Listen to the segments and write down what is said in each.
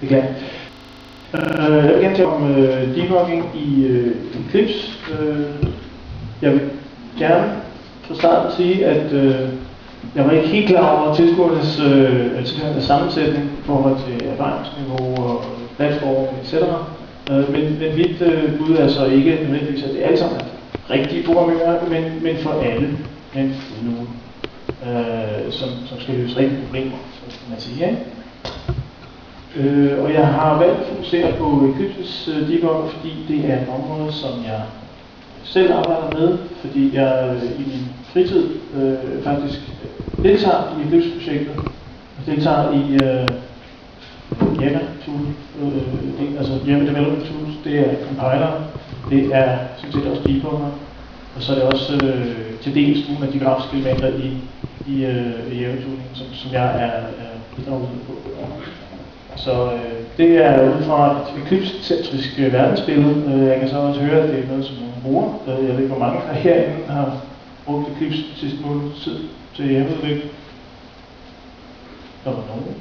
Beklager. Jeg vil gerne tale om debugging i Eclipse. Jeg vil gerne fra starten sige, at jeg var ikke helt klar over tilskuernes sammensætning i forhold til erfaringsniveau og platform, etc. Men mit bud er så ikke nødvendigvis, at det alle sammen er rigtige programmører, men for alle, men for nogen, som skal løse rigtige problemer, kan man sige. Ja? Og jeg har valgt at fokusere på Eclipses debugger, fordi det er et område, som jeg selv arbejder med, fordi jeg i min fritid faktisk deltager i Eclipse-projektet. Jeg deltager i Java-tool, altså Java Development Tools, det er compiler, det er sådan set også debugger, og så er det også til dels nogle af de grafiske elementer i Java-tooling, som jeg er bidraget på. Så det er ud fra et Eclipse-centrisk verdensbillede. Jeg kan så også høre, at det er noget, som nogen bruger. Jeg ved ikke, hvor mange herinde har brugt Eclipse sidste måned tid til hjemmeudvikling. Der var nogen.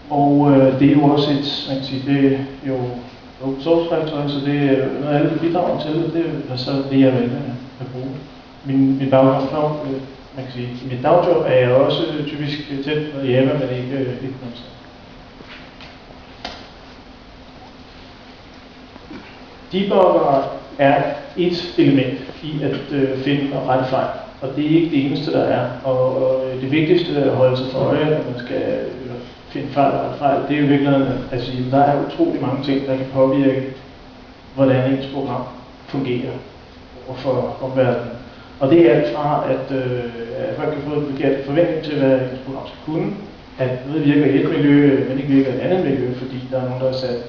Og det er jo også et, man kan sige, det er jo open source værktøj, så det er noget, alle bidrager til, og det er så det, jeg vælger at bruge. Min baggrund, man kan sige, i mit dagjob er jeg også typisk tæt med Java, men ikke noget. Debugger er et element i at finde og rette fejl, og det er ikke det eneste, der er. Og det vigtigste at holde sig for øje, når man skal finde fejl og rette fejl, det er jo virkelig at sige, at der er utrolig mange ting, der kan påvirke, hvordan ens program fungerer overfor omverdenen. Og det er alt fra, at folk kan få en forventning til, hvad ens program skal kunne, at noget virker i et miljø, men ikke virker i et andet miljø, fordi der er nogen, der har sat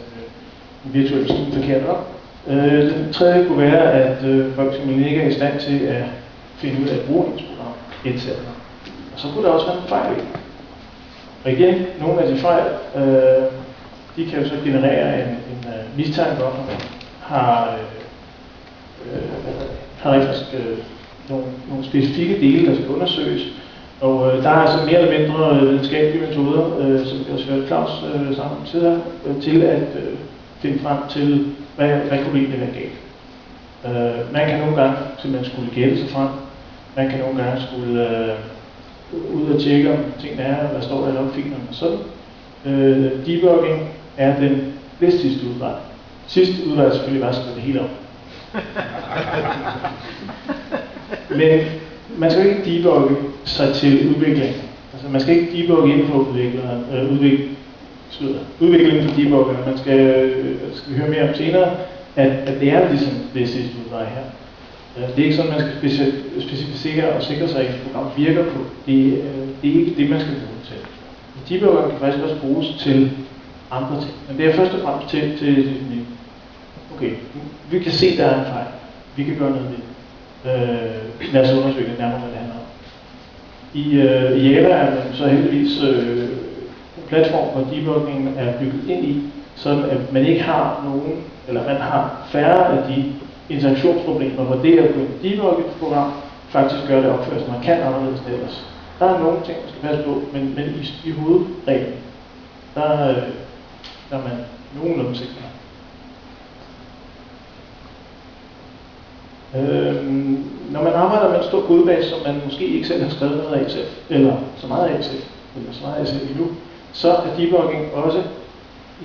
en virtuel maskine forkert op. Den tredje kunne være, at folk simpelthen ikke er i stand til at finde ud af at bruge ens program, etc. Og så kunne der også være en fejl i. Og igen, nogle af de fejl, de kan jo så generere en mistanke om, at man har faktisk nogle specifikke dele, der skal undersøges. Og der er altså mere eller mindre videnskabelige metoder, som vi også hørte Claus sammen tidligere, til at finde frem til, hvad kunne egentlig være galt. Man kan nogle gange simpelthen skulle gætte sig frem. Man kan nogle gange skulle ud og tjekke, om tingene er, hvad står der i logfilerne og sådan. Debugging er den sidste udvej. Sidste udvej er selvfølgelig bare at skrive det hele om. Men man skal ikke debugge sig til udvikling. Altså man skal ikke debugge inden for udviklingen for debuggerne. Man skal høre mere om senere, at det er ligesom det sidste udvej her. Det er ikke sådan, man skal specificere og sikre sig, at et program virker på. Det er ikke det, man skal bruge til. Debugger kan faktisk også bruges til andre ting. Men det er først og fremmest til okay, vi kan se, der er en fejl. Vi kan gøre noget ved det. Lad os undersøge nærmere, hvad det handler om. I Java er man så heldigvis en platform, hvor debuggingen er bygget ind i, sådan at man ikke har nogen, eller man har færre af de interaktionsproblemer, hvor det at kunne debugge et program faktisk gør det opført, så man kan anderledes end ellers. Der er nogle ting, man skal passe på, men i hovedreglen, der er man nogenlunde sikker. Når man arbejder med en stor kodebase, som man måske ikke selv har skrevet noget af selv, eller så meget af selv, eller så meget af selv endnu, så er debugging også,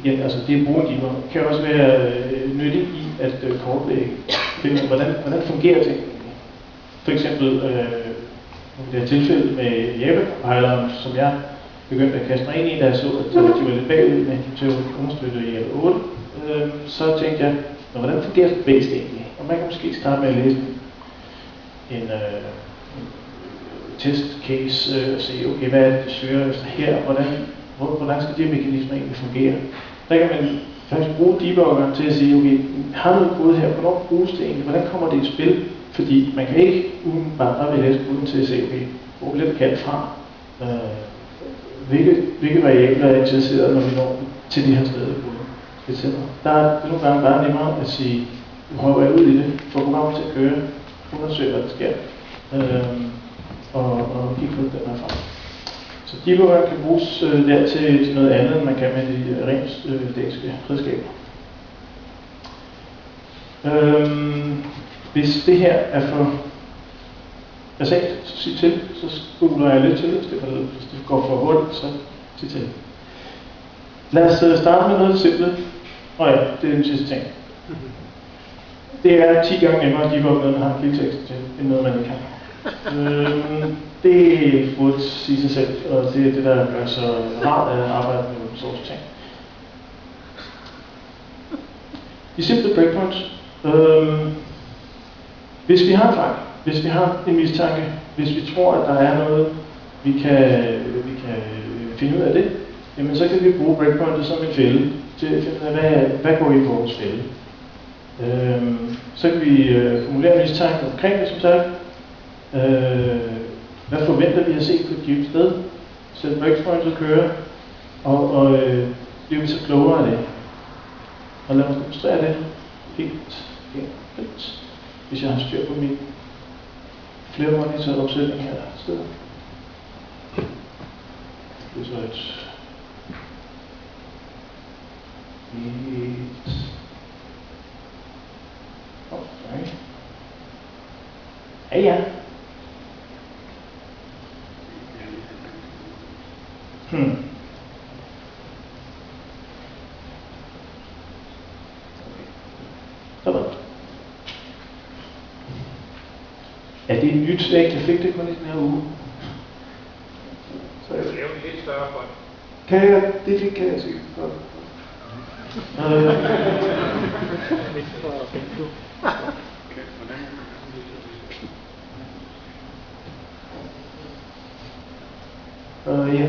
igen, altså det at bruge en debugger, kan også være nyttig i at kortlægge, hvordan fungerer tingene. For eksempel det her tilfælde med Java-compileren, som jeg begyndte at kaste mig ind i, da jeg så, at de var lidt bagud med til at understøtte i Java 8, så tænkte jeg, hvordan fungerer det base egentlig? Og man kan måske starte med at læse en test case og se, okay, hvad er det, de søger efter her, hvordan skal de mekanismer egentlig fungere? Der kan man faktisk bruge debuggeren til at sige, okay, har noget kode her, hvornår bruges det egentlig, hvordan kommer det i spil? Fordi man kan ikke bare ved at læse koden til at se, okay, hvor bliver det kaldt fra? Hvilke variabler er interesseret, når vi når til de her steder i koden? Der er det nogle gange bare nemmere at sige, nu hopper jeg ud i det, får programmet til at køre, undersøge hvad der sker, og kigge på den herfra. Så Så debuggeren kan bruges der til noget andet, end man kan med de rent statiske redskaber. Hvis det her er for basalt, så sig til, så spoler jeg lidt til. Hvis det går for hurtigt, så sig til. Lad os starte med noget simpelt. Ja, det er den sidste ting. Det er 10 gange nemmere at debugge noget, man har en kildtekst til, end noget, man ikke har. Det burde sige sig selv, og det er det, der gør så rart at arbejde med open source ting. De simple breakpoints. Hvis vi har en fejl, hvis vi har en mistanke, hvis vi tror, at der er noget, vi kan finde ud af det, jamen så kan vi bruge breakpointet som en fælde til at finde ud af, hvad går i vores fælde. Så kan vi formulere mistanke omkring det, som sagt. Hvad forventer vi at se på et givet sted? Sætte breakpointet kører, og bliver vi så klogere af det. Og lad os demonstrere det helt enkelt, hvis jeg har styr på min flermonitor opsætning her et sted. Det er så et sorry. Ja. Sådan. Er det et nyt slag, jeg fik det kun i den her uge? Så jeg lave en lidt større fond. Kan jeg? Det kan jeg sikkert godt. Ja.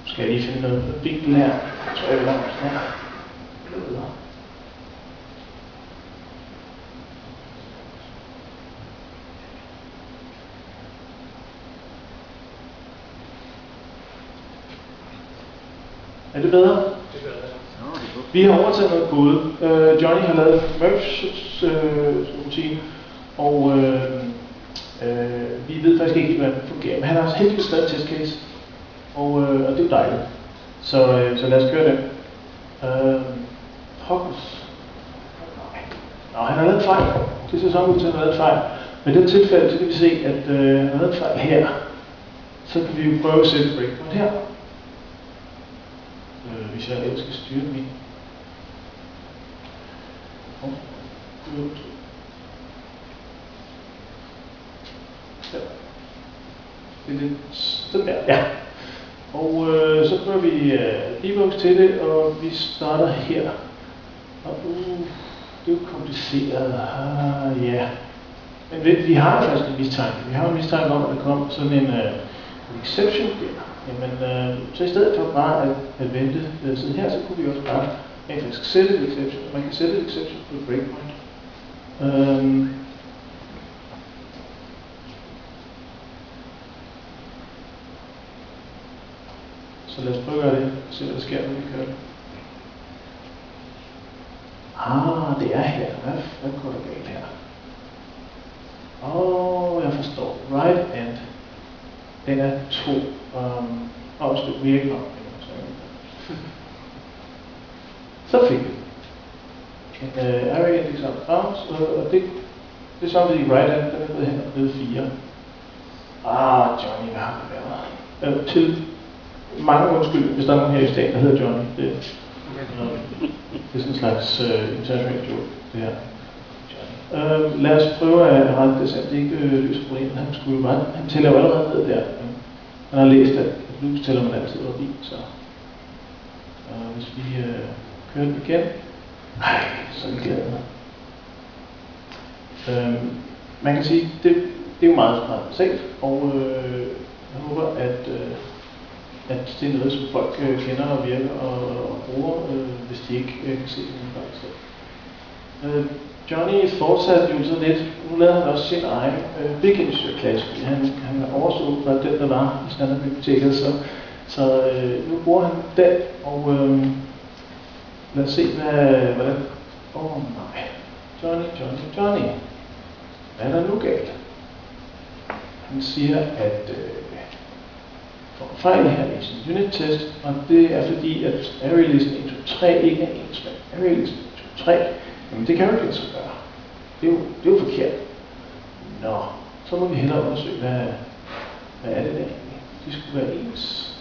Skal jeg lige finde noget vinkel her? Så er det langt her. Er det bedre? Vi har overtaget noget kode. Johnny har lavet merge-rutine, og vi ved faktisk ikke, hvordan det fungerer. Men han har også heldigvis skrevet test case, og det er jo dejligt. Så lad os køre den. Hokus. Nå, han har lavet en fejl. Det ser sådan ud til, at han har lavet en fejl. Men i det tilfælde, så kan vi se, at han har lavet en fejl her. Så kan vi jo prøve at sætte breakpoint her. Hvis jeg ellers skal styre min. Det er lidt sådan der, ja. Og så prøver vi debugs til det, og vi starter her. Og det er jo kompliceret. Ja. Men vi har faktisk en mistanke. Vi har en mistanke om, at der kommer sådan en exception der. Jamen, så i stedet for bare at vente sådan her, så kunne vi også bare faktisk sætte et exception. Man kan sætte et exception på et breakpoint. Så lad os prøve at gøre det, og se hvad der sker, når vi kører det. Det er her. Hvad går der galt her? Jeg forstår. Right end. Den er 2. Det virker. Så fik vi en array index out of bounds, og det er så i right end, den er gået hen og blevet 4. Johnny, hvad har det været? Til mange undskyld, hvis der er nogen her i staten, der hedder Johnny. Det er sådan en slags international joke, det her. Lad os prøve at rette det, så det ikke løser problemet. Han tæller jo allerede ned der. Han har læst, at nu tæller man altid forbi, så hvis vi kører den igen. Så er vi glade. Man kan sige, det er jo meget safe, og jeg håber, at det er noget, som folk kender og virker og bruger, hvis de ikke kan se det nogle Johnny fortsatte jo så lidt. Nu lavede han også sin egen big-insert-klasse. Han overstod fra den, der var i standardbiblioteket, så nu bruger han den, og lad os se, hvordan... nej. Johnny. Hvad er der nu galt? Han siger, at for en fejl her i sin unit test, og det er fordi, at arraylisten 1, 2, 3 ikke er ens med arraylisten 1, 2, 3. Jamen det kan jo ikke lade sig gøre. Det er jo forkert. Nå, så må vi hellere undersøge, hvad er det der egentlig? De skulle være ens.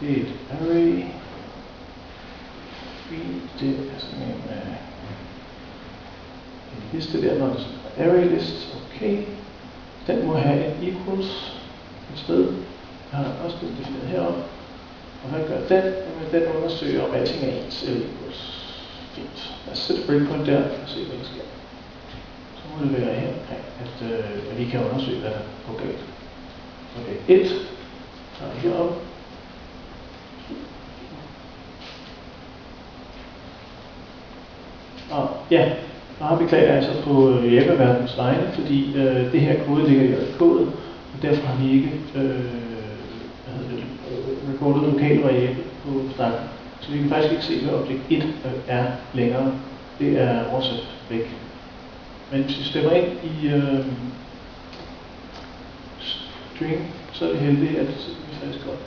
Det er et array. Det er sådan en liste der, når det er array list. Okay. Den må have en equals et sted. Jeg har også den defineret heroppe. Og hvad gør den? Jamen, den undersøger, om alting er ens eller equals. Fint. Lad os sætte breakpoint der og se, hvad der sker. Så må det være her, at vi kan undersøge, hvad der går galt. Okay, 1. Så er vi heroppe. Og ja, og her beklager jeg altså på Java-verdens vegne, fordi det her kode ligger i kodet, og derfor har vi ikke recordet lokale variable på stakken. Så vi kan faktisk ikke se, hvad objekt 1 er længere. Det er oversat væk. Men hvis vi stemmer ind i string, så er det heldigt, at det er faktisk godt.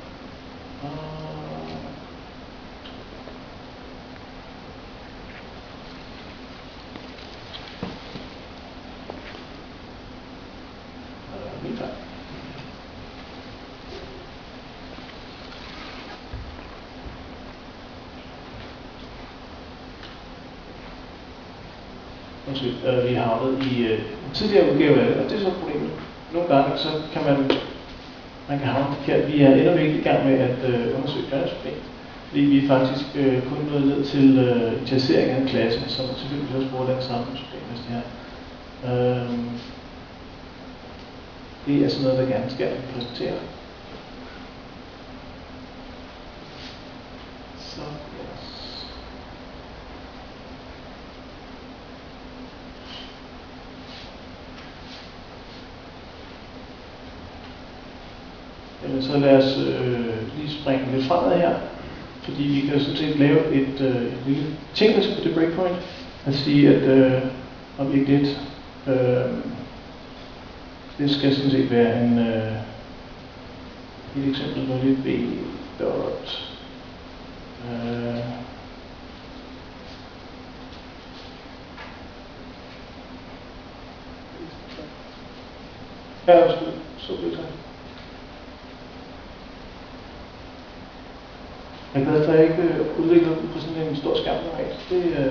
Vi har havnet i en tidligere udgave af det, og det er så problemet. Nogle gange så kan man kan havne forkert. Vi er endnu ikke i gang med at undersøge Johnny's-problem, fordi vi faktisk kun nået ned til initialisering af en klasse, som selvfølgelig også bruger den samme system, hvis det her. Det er sådan noget, der gerne skal præsentere. Så Jamen, så lad os lige springe lidt fremad her, fordi vi kan sådan set lave et lille betingelse på det breakpoint, at sige, at objekt 1, det skal sådan set være en, et eksempel på det b dot så bliver det. Jeg er glad for, at jeg ikke udvikler på sådan en stor skærm normalt. Det er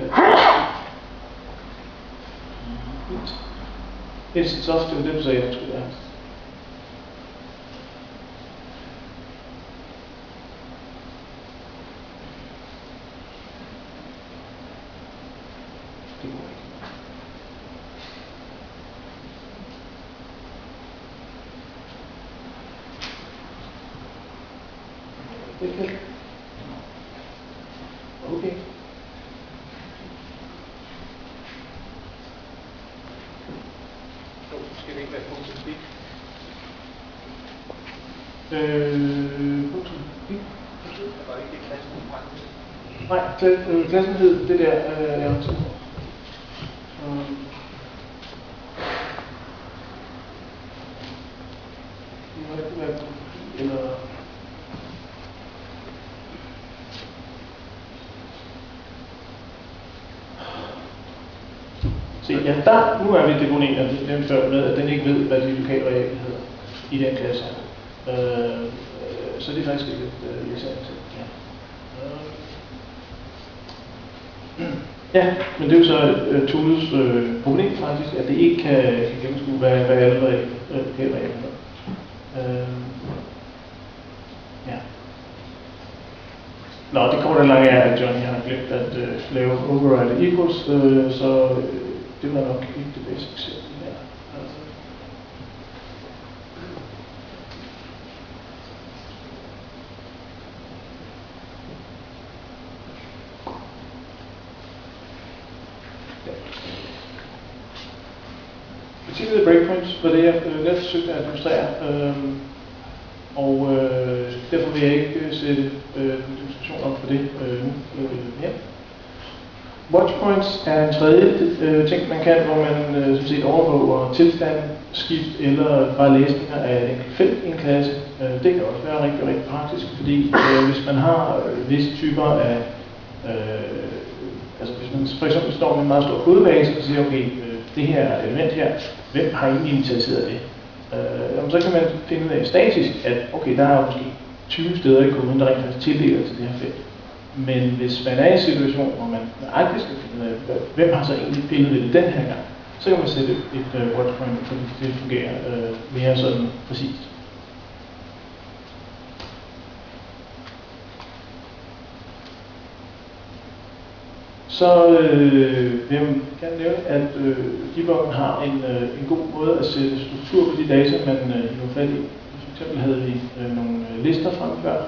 fint. Instant soft, det var det, du sagde, jeg skulle være. Det går ikke. Det kan. Okay. Skal det ikke være punktum big? Punktum big? Der var ikke klassen i Nej, klassen hed det der, jeg har til. Det må ikke være eller... Se, ja, nu er vi deponeret den før med, at den ikke ved, hvad de lokale variable hedder i den klasse. Så det er faktisk lidt irriterende til. Ja, men det er jo så toolets problem faktisk, at det ikke kan gennemskue, hvad alle lokale variable hedder. Ja. Nå, det korte og lange er, at Johnny har glemt at lave override equals, så det var nok ikke det bedste eksempel her. Betingede breakpoints var det, jeg netop forsøgte at demonstrere. Og derfor vil jeg ikke sætte en diskussion op for det nu her. Watchpoints er en tredje ting, man kan, hvor man som set overvåger tilstand, skift eller bare læsninger af et enkelt felt i en klasse. Det kan også være rigtig, rigtig praktisk, fordi hvis man har visse typer af, altså hvis man for eksempel står med en meget stor kodebase og siger, okay, det her element her, hvem har egentlig initieret det? Så kan man finde ud af statisk, at okay, der er måske 20 steder i koden, der rent faktisk tildeler til det her felt. Men hvis man er i en situation, hvor man nøjagtigt skal finde ud af, hvem har så egentlig pillet ved det den her gang, så kan man sætte et watchpoint, for det fungerer mere sådan præcist. Så vil jeg gerne nævne, at debuggen har en god måde at sætte struktur på de data, man hiver fat i. For eksempel havde vi nogle lister fremført.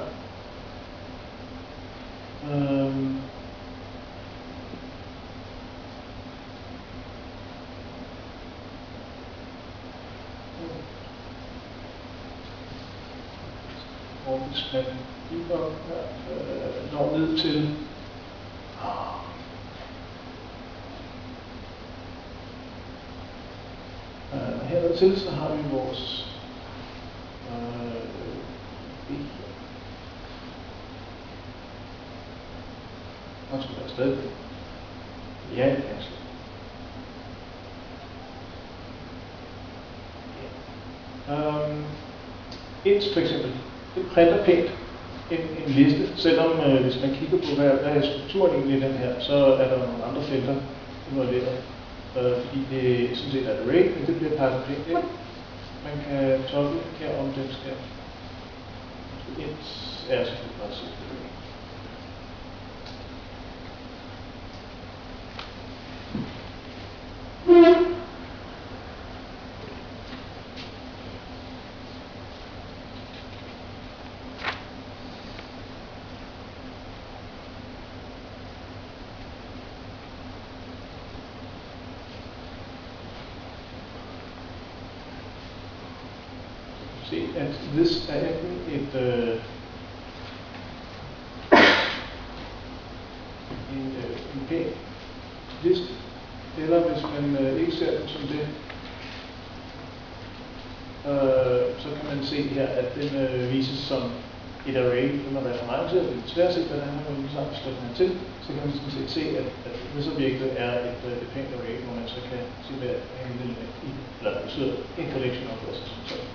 Og hvis man debugger når ned til hernede til, så har vi vores og skal være stadig. Ja, det kan int for eksempel, det printer pænt en liste, selvom hvis man kigger på, hvad er strukturen egentlig i den her, så er der nogle andre felter involveret. Fordi det sådan set er et array, men det bliver pakket pænt ind. Man kan toggle her, om den skal int er selvfølgelig bare sådan. At this er enten en pæn liste, eller hvis man ikke ser den som det, så kan man se her, at den vises som et array under reference. Det er svært at se, hvordan man sammen slår den her til. Så kan man sådan set se, at this-objektet er et pænt array, hvor man så kan se, hvad er en element i, eller betyder en collection of det, som sådan.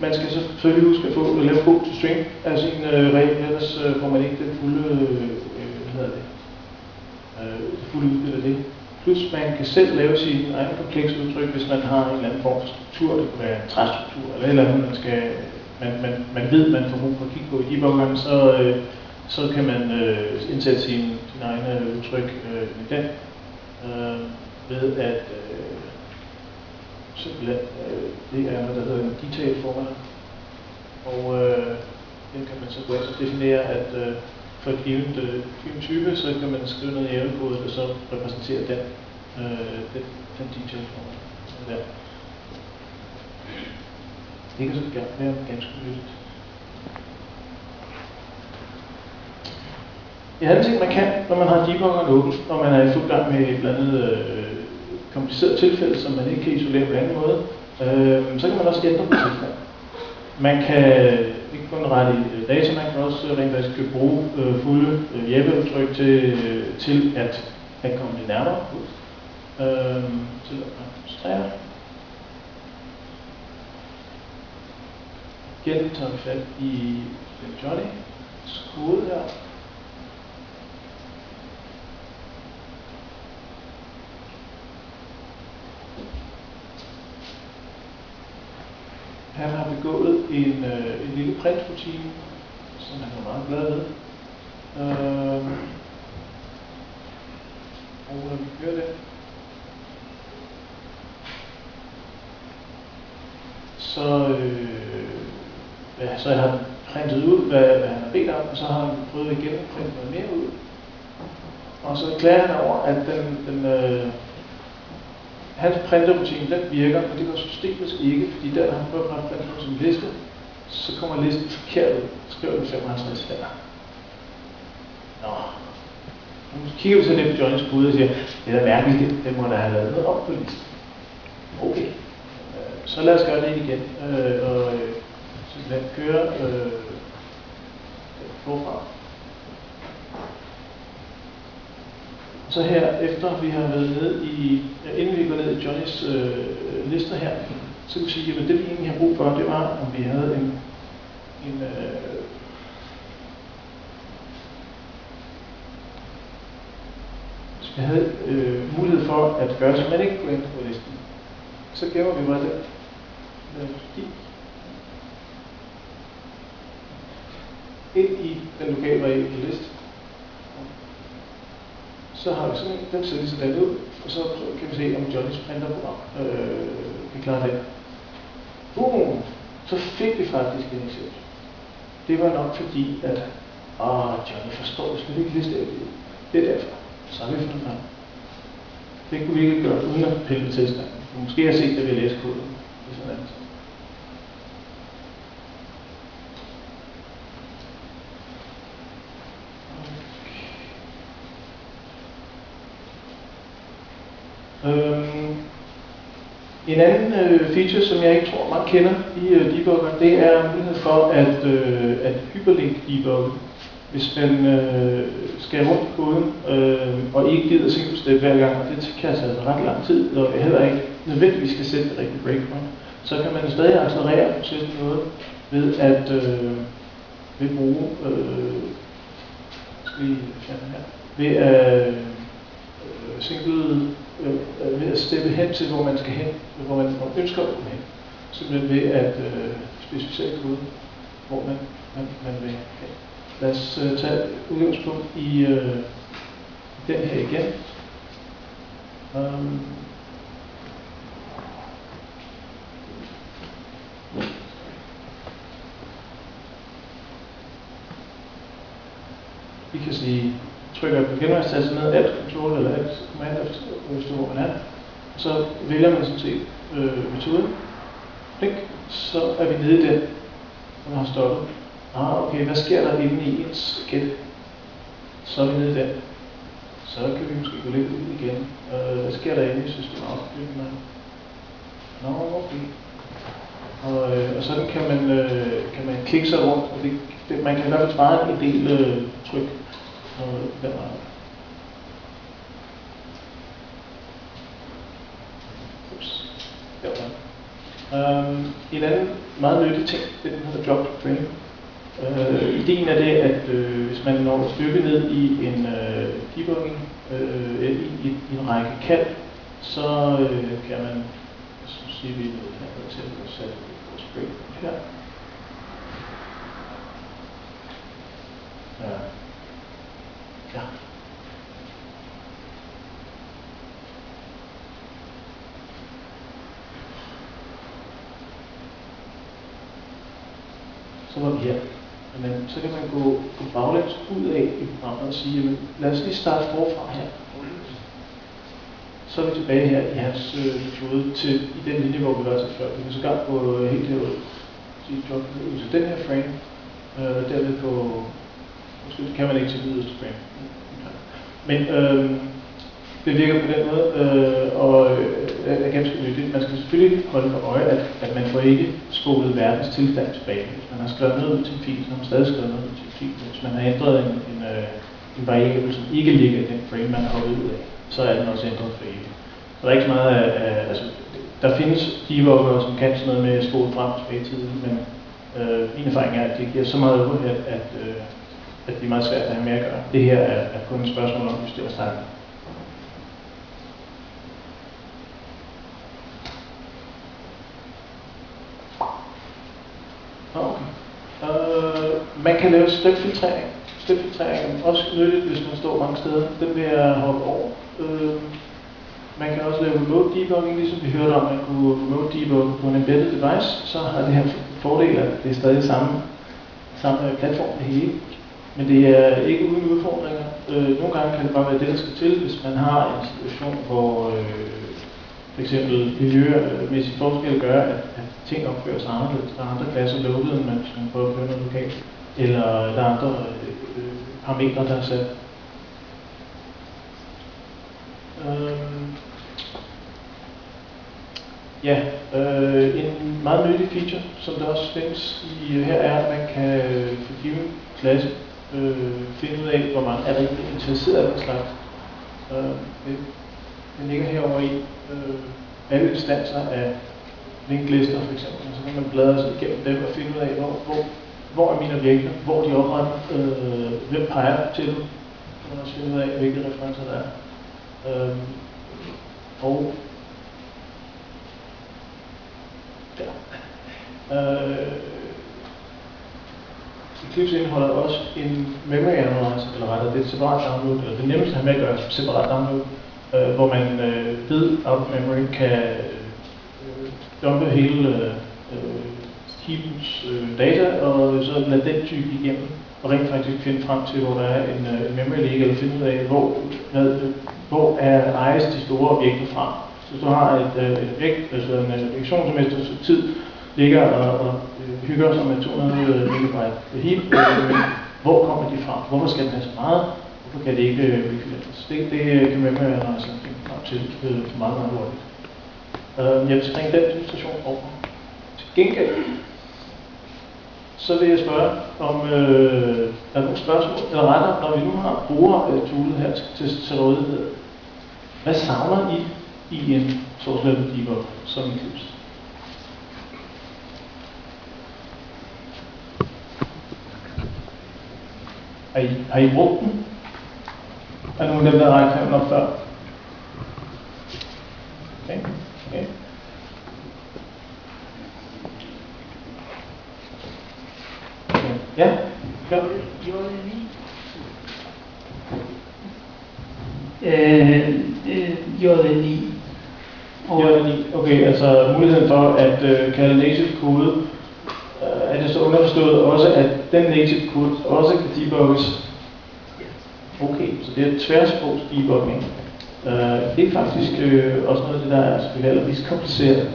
Man skal selvfølgelig huske at lave god to string af sin regel, ellers får man ikke den fulde, fulde udbytte af det. Plus man kan selv lave sin egen komplekse udtryk, hvis man har en eller anden form for struktur. Det kan være en træstruktur eller et eller andet, man ved, man får brug for at kigge på i debuggeren, så kan man indsætte sin egne udtryk i den, ved at simpelthen, det er noget, der hedder en detail format, og den kan man så gå ind og definere, at for et givet type, så kan man skrive noget i kode, der så repræsenterer den detail format. Der. Det kan så være ganske nyttigt. En anden ting, man kan, når man har debuggeren åben, når man er i fuld gang med et eller andet kompliceret tilfælde, som man ikke kan isolere på en anden måde, så kan man også ændre på tilfælde. Man kan ikke kun rette i data, man kan også rent faktisk bruge fulde Jesper-udtryk til at komme det nærmere på. Til at demonstrere. Igen tager vi fat i Johnny's kode her. Han har begået en lille printrutine, som han er meget glad ved. Og når vi kører det, så har han printet ud, hvad han har bedt om, og så har han prøvet igen at printe noget mere ud. Og så klager han over, at hans printerrutine, den virker, og det gør systemet ikke, fordi der han prøver at printe på sin liste, så kommer listen forkert ud. Skriver den 55 her. Nå. Nu kigger vi så lidt på Johnnys kode og siger, det er da mærkeligt, det må der have lavet noget op på listen. Okay. Så lad os gøre det igen. Og simpelthen køre forfra. Så her, efter vi har været nede i, inden vi går ned i Johnnys lister her, så kan vi sige, at det vi egentlig har brug for, det var, om vi havde vi havde mulighed for at gøre, så man ikke kunne ændre på listen. Så gemmer vi bare der. Ind i den lokale variable liste. Så har vi sådan en, den ser lige sådan ud, og så kan vi se, om Johnnys printerprogram kan klare det. Boom! Så fik vi faktisk en exception. Det var nok fordi, at Johnny forstår slet ikke listeæblet. Det er derfor. Så har vi fundet frem. Det kunne vi ikke gøre uden at pille tilstanden. Måske har set, at vi har læst koden. Det er sådan andet. En anden feature, som jeg ikke tror, man kender i debuggeren, det er mulighed for at hyperlink-debugge. Hvis man skal rundt i koden og ikke gider single step hver gang, og det kan altså ret lang tid, og heller ikke nødvendigvis skal sætte et rigtigt breakpoint, så kan man stadig accelerere processen noget ved at bruge ved at ved at steppe hen til, hvor man skal hen, hvor man ønsker at gå hen. Simpelthen ved at specificere koden, hvor man vil hen. Lad os tage udgangspunkt i den her igen. Vi kan sige, trykker på genvejstasten med alt control eller alt command efter hvor man er. Og så vælger man sådan set metoden. Så er vi nede i den, og man har stoppet. Okay, hvad sker der inde i ens gæt? Så er vi nede i den. Så kan vi måske gå lidt ud igen. Hvad sker der inde i systemafbygningen? Okay. Og sådan kan man klikke sig rundt, og man kan i hvert fald spare en del tryk. En anden meget nyttig ting, det er den hedder drop frame. Ideen er det, at hvis man når et stykke ned i en debugging, i en række kald, så kan man sige, at vi her til at sætte vores break her. Ja. Så var vi her. Men så kan man gå baglæns ud af i programmet og sige, jamen, lad os lige starte forfra her. Så er vi tilbage her i hans metode til i den linje, hvor vi var til før. Vi kan så godt gå helt herud. Sige drop ud til den her frame. Derved på, måske kan man ikke til yderste frame. Men det virker på den måde, og er ganske nyttigt. Man skal selvfølgelig holde for øje, at man får ikke spolet verdens tilstand tilbage. Hvis man har skrevet noget ud til en fil, så har man stadig skrevet noget ud til en fil. Hvis man har ændret en variable, som ikke ligger i den frame, man har hoppet ud af, så er den også ændret for evigt. Så der er ikke så meget altså, der findes debugger, som kan sådan noget med at spole frem tilbage i tiden, men min erfaring er, at det giver så meget overhead, at det er meget svært at have med at gøre. Det her er kun et spørgsmål om at justere starten. Man kan lave stepfiltrering. Stepfiltrering er også nyttigt, hvis man står mange steder. Den vil jeg hoppe over. Man kan også lave remote debugging, ligesom vi hørte om, at man kunne remote debugge på en embedded device. Så har det her fordel, at det er stadig samme samme platform det hele. Men det er ikke uden udfordringer. Nogle gange kan det bare være det, der skal til, hvis man har en situation, hvor f.eks. miljømæssige forskelle gør, at ting opfører sig anderledes. Der er andre klasser lukket, end man prøver at køre noget lokalt. Eller der er andre parametre, der er sat. En meget nyttig feature, som der også findes i her, er, at man kan for given klasse finde ud af, hvor man er rigtig interesseret af den slags. Den ligger herovre i alle instanser af linklister for eksempel. Så kan man bladre sig igennem dem og finde ud af, hvor er mine objekter, hvor de oprettet, hvem peger til dem. Så kan man også finde ud af, hvilke referencer der er. Eclipse indeholder også en memory analyzer, eller rettere det er et separat download, eller det nemmeste at have med at gøre separat download, hvor man ved out of memory kan dumpe hele heapens data, og så lade den type igennem, og rent faktisk finde frem til, hvor der er en memory leak, eller finde ud af, hvor ejes de store objekter fra. Så hvis du har et objekt, altså en applikation, som efter tid ligger og hygger sig med 200 megabyte heap, hvor kommer de fra? Hvorfor skal den have så meget? Hvorfor kan det ikke refileres? Det kan man med altså finde frem til meget, meget hurtigt. Jeg vil springe den demonstration over. Til gengæld, så vil jeg spørge, om der er nogle spørgsmål, eller rettere, når vi nu har brugertoolet her til rådighed. Hvad savner I en source level debugger som Eclipse? Har I brugt den? Er nogle af dem, der har rækket op før? Okay. Ja? Ja. JL9. Okay, altså muligheden for at kalde native kode, er det så underforstået også, at den native kode også kan debugges? Okay, så det er tværsprogs debugging. Det er faktisk også noget af det, der er selvfølgelig allermest kompliceret.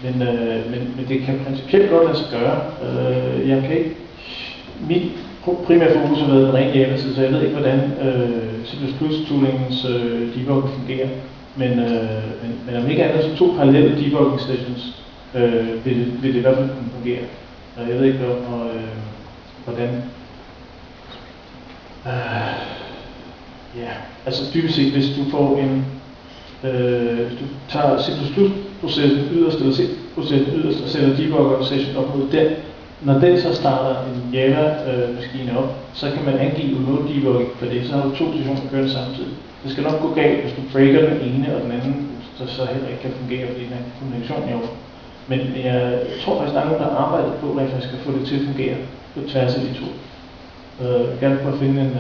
Men det kan principielt godt lade sig gøre. Jeg kan ikke... Mit primære fokus har været ren hjemmeside, så jeg ved ikke, hvordan C++-toolingens debugger fungerer. Men om ikke andet, så 2 parallelle debugging sessions vil det i hvert fald kunne fungere. Jeg ved ikke, hvordan... altså dybest set, hvis du får en... hvis du tager C++-processen yderst, eller C-processen yderst, og sætter debugger session op mod den, når den så starter en Java-maskine op, så kan man angive remote debugging for det, så har du 2 sessioner kørende samtidig. Det skal nok gå galt, hvis du breaker den ene og den anden, så heller ikke kan fungere, fordi den er kommunikation i år. Men jeg tror faktisk, der er nogen, der arbejder på, at man skal få det til at fungere på tværs af de 2. Jeg gerne prøve at finde en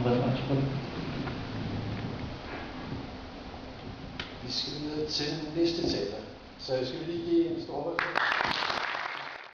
reference på det. Vi skal videre til næste taler, så jeg skal lige give en stor